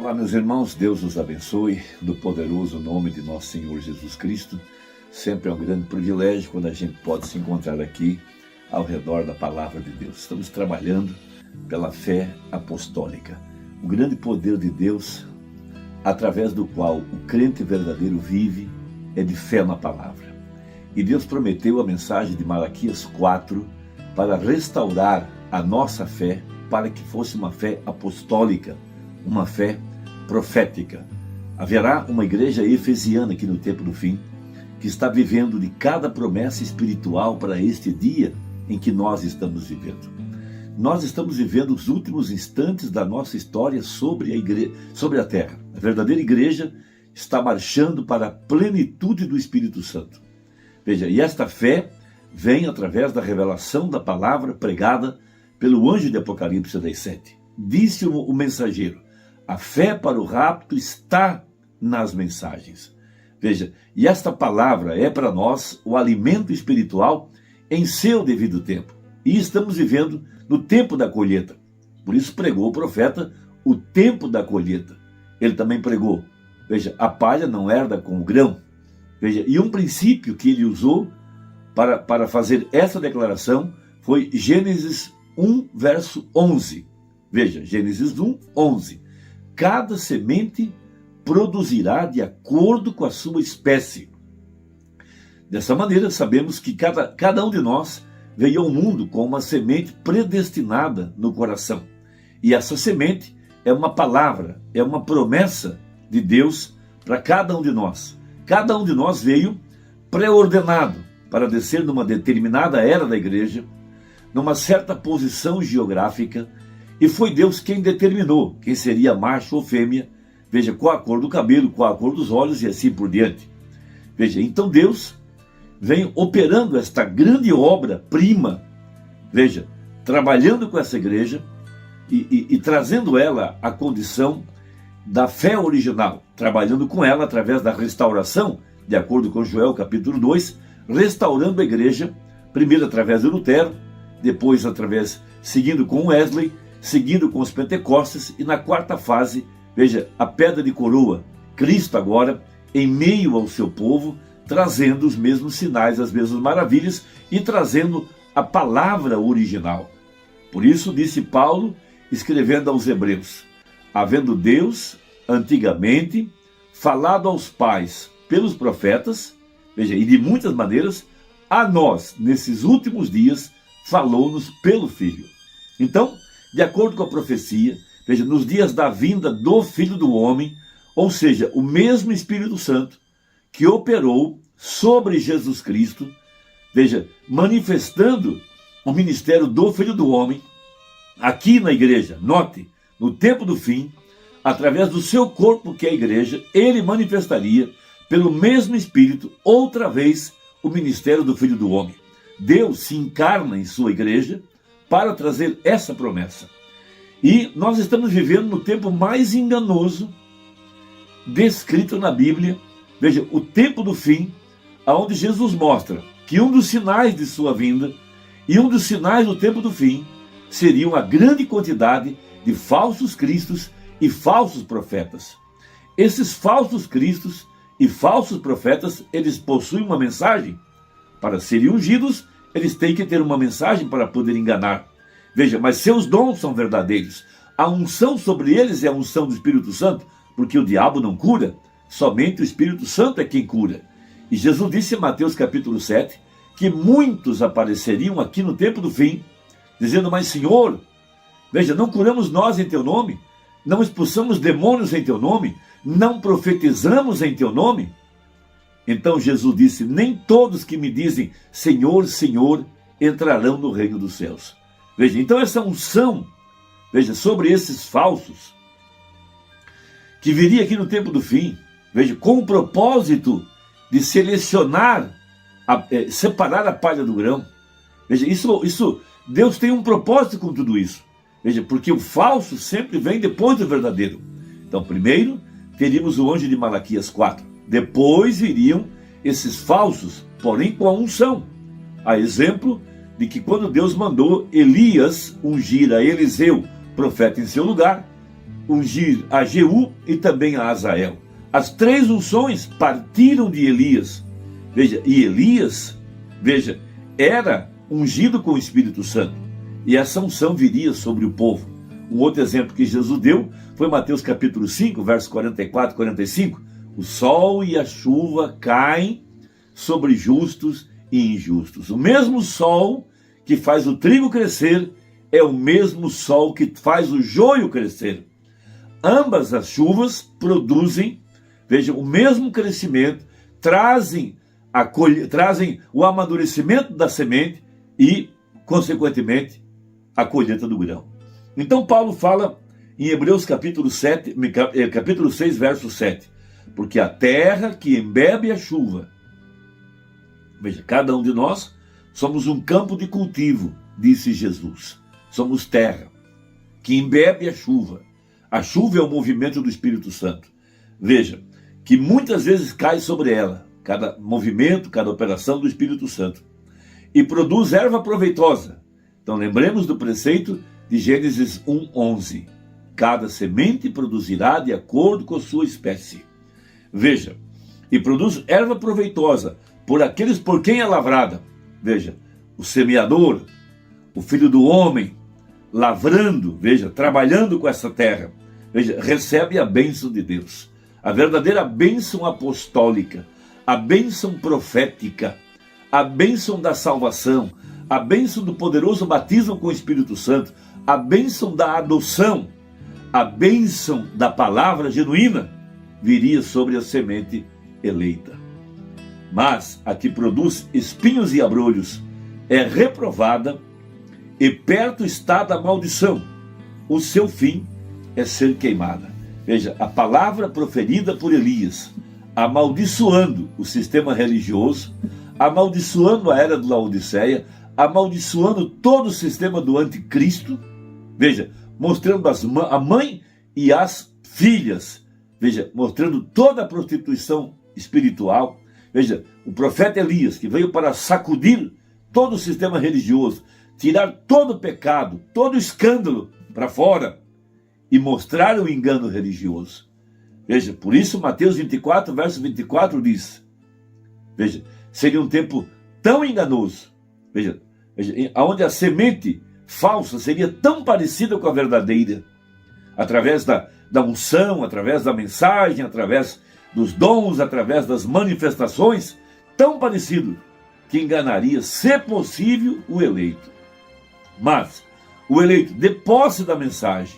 Olá, meus irmãos, Deus os abençoe, no poderoso nome de nosso Senhor Jesus Cristo. Sempre é um grande privilégio quando a gente pode se encontrar aqui ao redor da palavra de Deus. Estamos trabalhando pela fé apostólica, o grande poder de Deus, através do qual o crente verdadeiro vive, é de fé na palavra. E Deus prometeu a mensagem de Malaquias 4 para restaurar a nossa fé, para que fosse uma fé apostólica, uma fé profética. Haverá uma igreja efesiana aqui no tempo do fim, que está vivendo de cada promessa espiritual para este dia em que nós estamos vivendo. Nós estamos vivendo os últimos instantes da nossa história sobre a terra. A verdadeira igreja está marchando para a plenitude do Espírito Santo. Veja, e esta fé vem através da revelação da palavra pregada pelo anjo de Apocalipse 10:7. Disse o mensageiro: a fé para o rapto está nas mensagens. Veja, e esta palavra é para nós o alimento espiritual em seu devido tempo. E estamos vivendo no tempo da colheita. Por isso pregou o profeta o tempo da colheita. Ele também pregou, veja, a palha não herda com o grão. Veja, e um princípio que ele usou para fazer essa declaração foi Gênesis 1, verso 11. Veja, Gênesis 1, 11. Cada semente produzirá de acordo com a sua espécie. Dessa maneira, sabemos que cada um de nós veio ao mundo com uma semente predestinada no coração. E essa semente é uma palavra, é uma promessa de Deus para cada um de nós. Cada um de nós veio pré-ordenado para descer numa determinada era da igreja, numa certa posição geográfica, e foi Deus quem determinou quem seria macho ou fêmea, veja, qual a cor do cabelo, qual a cor dos olhos e assim por diante. Veja, então Deus vem operando esta grande obra-prima, veja, trabalhando com essa igreja e trazendo ela à condição da fé original, trabalhando com ela através da restauração, de acordo com Joel capítulo 2, restaurando a igreja, primeiro através de Lutero, depois seguindo com Wesley, seguindo com os Pentecostes, e na quarta fase, veja, a pedra de coroa, Cristo agora, em meio ao seu povo, trazendo os mesmos sinais, as mesmas maravilhas, e trazendo a palavra original. Por isso, disse Paulo, escrevendo aos Hebreus: havendo Deus, antigamente, falado aos pais pelos profetas, veja, e de muitas maneiras, a nós, nesses últimos dias, falou-nos pelo Filho. Então, de acordo com a profecia, veja, nos dias da vinda do Filho do Homem, ou seja, o mesmo Espírito Santo que operou sobre Jesus Cristo, veja, manifestando o ministério do Filho do Homem, aqui na igreja, note, no tempo do fim, através do seu corpo que é a igreja, ele manifestaria, pelo mesmo Espírito, outra vez, o ministério do Filho do Homem. Deus se encarna em sua igreja para trazer essa promessa. E nós estamos vivendo no tempo mais enganoso descrito na Bíblia. Veja, o tempo do fim, onde Jesus mostra que um dos sinais de sua vinda e um dos sinais do tempo do fim seriam a grande quantidade de falsos cristos e falsos profetas. Esses falsos cristos e falsos profetas, eles possuem uma mensagem. Para serem ungidos, eles têm que ter uma mensagem para poder enganar. Veja, mas seus dons são verdadeiros. A unção sobre eles é a unção do Espírito Santo, porque o diabo não cura, somente o Espírito Santo é quem cura. E Jesus disse em Mateus capítulo 7, que muitos apareceriam aqui no tempo do fim, dizendo: mas Senhor, veja, não curamos nós em teu nome? Não expulsamos demônios em teu nome? Não profetizamos em teu nome? Então Jesus disse: nem todos que me dizem Senhor, Senhor, entrarão no reino dos céus. Veja, então essa unção, veja, sobre esses falsos, que viria aqui no tempo do fim, veja, com o propósito de selecionar, separar a palha do grão. Veja, isso, Deus tem um propósito com tudo isso. Veja, porque o falso sempre vem depois do verdadeiro. Então, primeiro, teríamos o anjo de Malaquias 4. Depois viriam esses falsos, porém com a unção. A exemplo de que quando Deus mandou Elias ungir a Eliseu, profeta, em seu lugar, ungir a Jeú e também a Azael. As 3 unções partiram de Elias. Veja, e Elias, veja, era ungido com o Espírito Santo. E essa unção viria sobre o povo. Um outro exemplo que Jesus deu foi Mateus capítulo 5, versos 44 e 45. O sol e a chuva caem sobre justos e injustos. O mesmo sol que faz o trigo crescer é o mesmo sol que faz o joio crescer. Ambas as chuvas produzem, veja, o mesmo crescimento, trazem o amadurecimento da semente e, consequentemente, a colheita do grão. Então Paulo fala em Hebreus capítulo 6, verso 7. Porque a terra que embebe a chuva, veja, cada um de nós somos um campo de cultivo, disse Jesus. Somos terra que embebe a chuva. A chuva é o movimento do Espírito Santo. Veja, que muitas vezes cai sobre ela, cada movimento, cada operação do Espírito Santo. E produz erva proveitosa. Então lembremos do preceito de Gênesis 1:11. Cada semente produzirá de acordo com a sua espécie. Veja, e produz erva proveitosa por aqueles por quem é lavrada. Veja, o semeador, o filho do homem, lavrando, veja, trabalhando com essa terra. Veja, recebe a bênção de Deus. A verdadeira bênção apostólica, a bênção profética, a bênção da salvação, a bênção do poderoso batismo com o Espírito Santo, a bênção da adoção, a bênção da palavra genuína, viria sobre a semente eleita. Mas a que produz espinhos e abrolhos é reprovada e perto está da maldição. O seu fim é ser queimada. Veja, a palavra proferida por Elias, amaldiçoando o sistema religioso, amaldiçoando a era de Laodiceia, amaldiçoando todo o sistema do anticristo. Veja, mostrando a mãe e as filhas. Veja, mostrando toda a prostituição espiritual. Veja, o profeta Elias, que veio para sacudir todo o sistema religioso, tirar todo o pecado, todo o escândalo para fora e mostrar o engano religioso. Veja, por isso Mateus 24, verso 24 diz, veja, seria um tempo tão enganoso, veja, onde a semente falsa seria tão parecida com a verdadeira, através da unção, através da mensagem, através dos dons, através das manifestações, tão parecido que enganaria, se possível, o eleito. Mas o eleito, de posse da mensagem,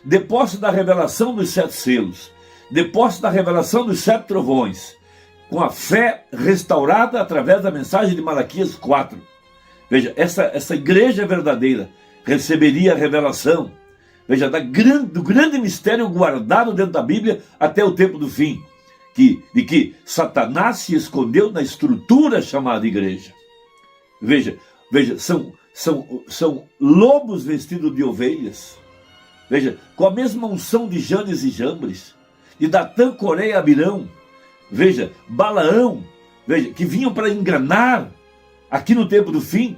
de posse da revelação dos 7 selos, de posse da revelação dos 7 trovões, com a fé restaurada através da mensagem de Malaquias 4. Veja, essa igreja verdadeira receberia a revelação, veja, do grande mistério guardado dentro da Bíblia até o tempo do fim, de que Satanás se escondeu na estrutura chamada igreja. Veja, são lobos vestidos de ovelhas. Veja, com a mesma unção de Janes e Jambres, de Datã, Coreia e Abirão. Veja, Balaão, veja, que vinham para enganar aqui no tempo do fim,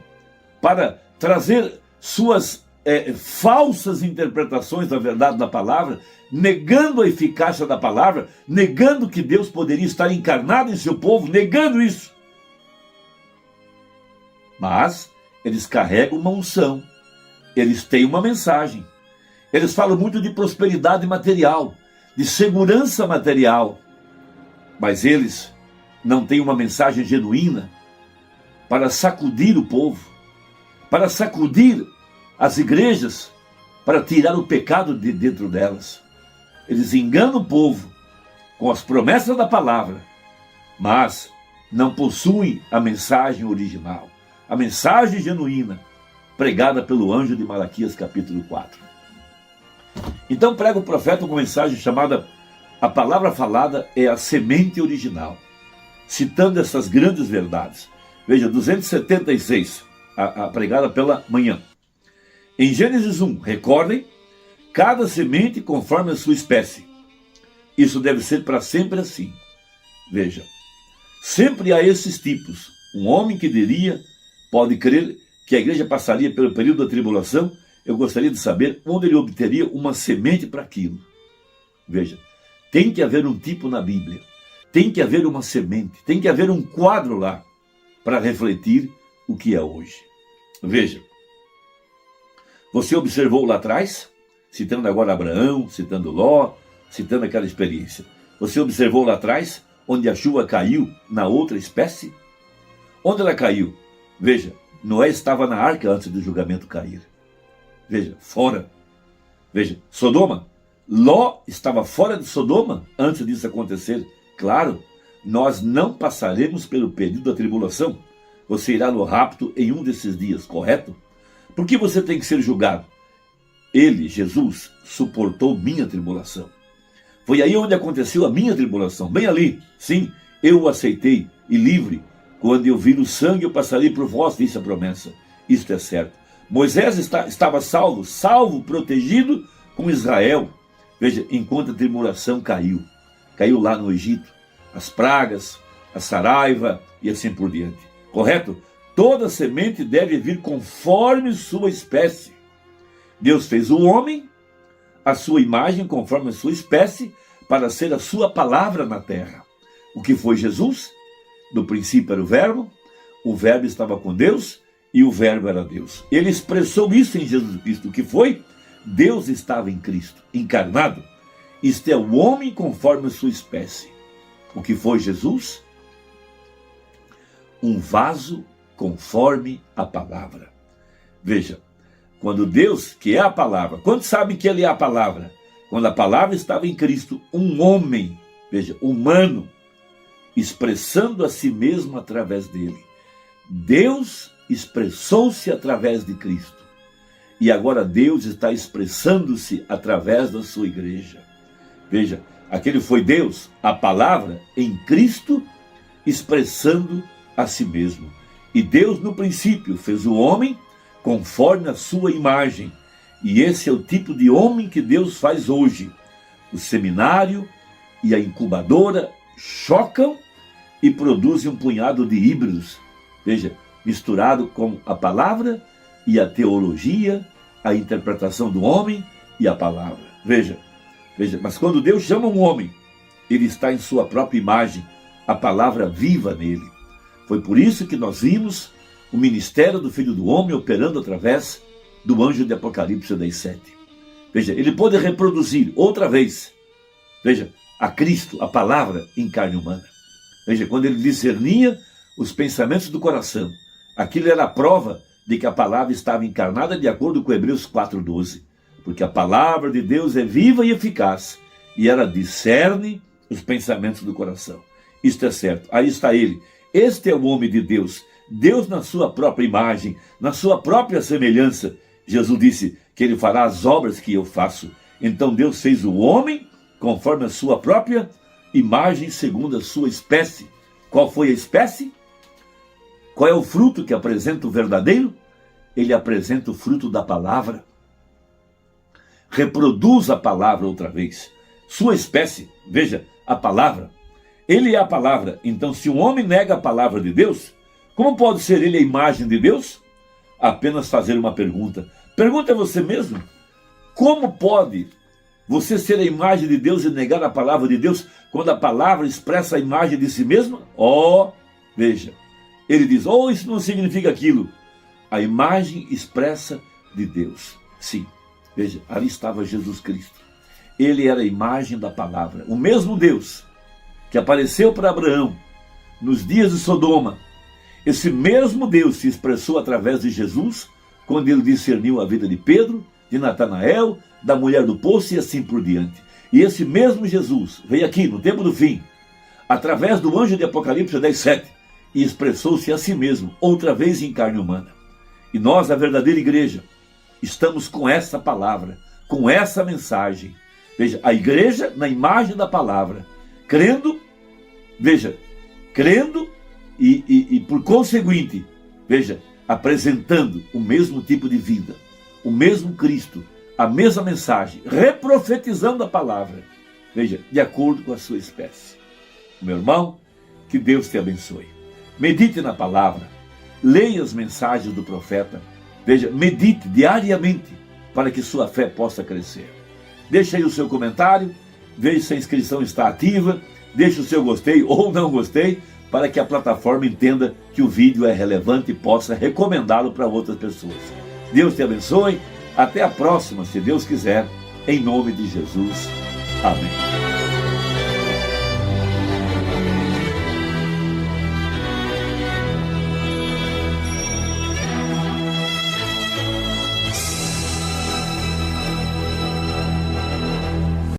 para trazer suas falsas interpretações da verdade da palavra, negando a eficácia da palavra, negando que Deus poderia estar encarnado em seu povo, negando isso. Mas eles carregam uma unção, eles têm uma mensagem, eles falam muito de prosperidade material, de segurança material, mas eles não têm uma mensagem genuína para sacudir o povo, para sacudir as igrejas, para tirar o pecado de dentro delas. Eles enganam o povo com as promessas da palavra, mas não possuem a mensagem original, a mensagem genuína, pregada pelo anjo de Malaquias capítulo 4. Então prega o profeta uma mensagem chamada A Palavra Falada é a Semente Original, citando essas grandes verdades. Veja, 276, a pregada pela manhã. Em Gênesis 1, recordem, cada semente conforme a sua espécie. Isso deve ser para sempre assim. Veja, sempre há esses tipos. Um homem que diria, pode crer, que a igreja passaria pelo período da tribulação eu gostaria de saber onde ele obteria uma semente para aquilo. Veja, tem que haver um tipo na Bíblia, tem que haver uma semente, tem que haver um quadro lá para refletir o que é hoje. Veja, você observou lá atrás, citando agora Abraão, citando Ló, citando aquela experiência. Você observou lá atrás, onde a chuva caiu na outra espécie? Onde ela caiu? Veja, Noé estava na arca antes do julgamento cair. Veja, fora. Veja, Sodoma. Ló estava fora de Sodoma antes disso acontecer. Claro, nós não passaremos pelo período da tribulação. Você irá no rapto em um desses dias, correto? Por que você tem que ser julgado? Ele, Jesus, suportou minha tribulação. Foi aí onde aconteceu a minha tribulação, bem ali. Sim, eu o aceitei e livre. Quando eu vir o sangue, eu passarei por vós, disse a promessa. Isto é certo. Moisés estava salvo, protegido com Israel. Veja, enquanto a tribulação caiu. Caiu lá no Egito. As pragas, a saraiva e assim por diante. Correto? Toda semente deve vir conforme sua espécie. Deus fez o homem, a sua imagem, conforme a sua espécie, para ser a sua palavra na terra. O que foi Jesus? No princípio era o verbo estava com Deus e o verbo era Deus. Ele expressou isso em Jesus Cristo. O que foi? Deus estava em Cristo, encarnado. Isto é o homem conforme a sua espécie. O que foi Jesus? Um vaso conforme a palavra. Veja, quando Deus, que é a palavra, quantos sabem que ele é a palavra? Quando a palavra estava em Cristo, um homem, veja, humano, expressando a si mesmo através dele. Deus expressou-se através de Cristo. E agora Deus está expressando-se através da sua igreja. Veja, aquele foi Deus, a palavra, em Cristo, expressando a si mesmo. E Deus, no princípio, fez o homem conforme a sua imagem. E esse é o tipo de homem que Deus faz hoje. O seminário e a incubadora chocam e produzem um punhado de híbridos. Veja, misturado com a palavra e a teologia, a interpretação do homem e a palavra. Veja, mas quando Deus chama um homem, ele está em sua própria imagem, a palavra viva nele. Foi por isso que nós vimos o ministério do Filho do Homem operando através do anjo de Apocalipse 10:7. Veja, ele pôde reproduzir outra vez, veja, a Cristo, a palavra em carne humana. Veja, quando ele discernia os pensamentos do coração, aquilo era a prova de que a palavra estava encarnada de acordo com Hebreus 4:12. Porque a palavra de Deus é viva e eficaz, e ela discerne os pensamentos do coração. Isto é certo, aí está ele. Este é o homem de Deus, Deus na sua própria imagem, na sua própria semelhança. Jesus disse que ele fará as obras que eu faço. Então Deus fez o homem conforme a sua própria imagem, segundo a sua espécie. Qual foi a espécie? Qual é o fruto que apresenta o verdadeiro? Ele apresenta o fruto da palavra. Reproduz a palavra outra vez. Sua espécie, veja, a palavra. Ele é a palavra. Então, se um homem nega a palavra de Deus, como pode ser ele a imagem de Deus? Apenas fazer uma pergunta. Pergunta a você mesmo. Como pode você ser a imagem de Deus e negar a palavra de Deus quando a palavra expressa a imagem de si mesma? Veja. Ele diz, isso não significa aquilo. A imagem expressa de Deus. Sim. Veja, ali estava Jesus Cristo. Ele era a imagem da palavra. O mesmo Deus que apareceu para Abraão nos dias de Sodoma. Esse mesmo Deus se expressou através de Jesus quando ele discerniu a vida de Pedro, de Natanael, da mulher do poço e assim por diante. E esse mesmo Jesus veio aqui no tempo do fim, através do anjo de Apocalipse 10:7, e expressou-se a si mesmo, outra vez em carne humana. E nós, a verdadeira igreja, estamos com essa palavra, com essa mensagem. Veja, a igreja na imagem da palavra, crendo, veja, crendo e por conseguinte, veja, apresentando o mesmo tipo de vida, o mesmo Cristo, a mesma mensagem, reprofetizando a palavra, veja, de acordo com a sua espécie. Meu irmão, que Deus te abençoe. Medite na palavra, leia as mensagens do profeta, veja, medite diariamente para que sua fé possa crescer. Deixe aí o seu comentário, veja se a inscrição está ativa, deixe o seu gostei ou não gostei, para que a plataforma entenda que o vídeo é relevante e possa recomendá-lo para outras pessoas. Deus te abençoe, até a próxima, se Deus quiser, em nome de Jesus. Amém.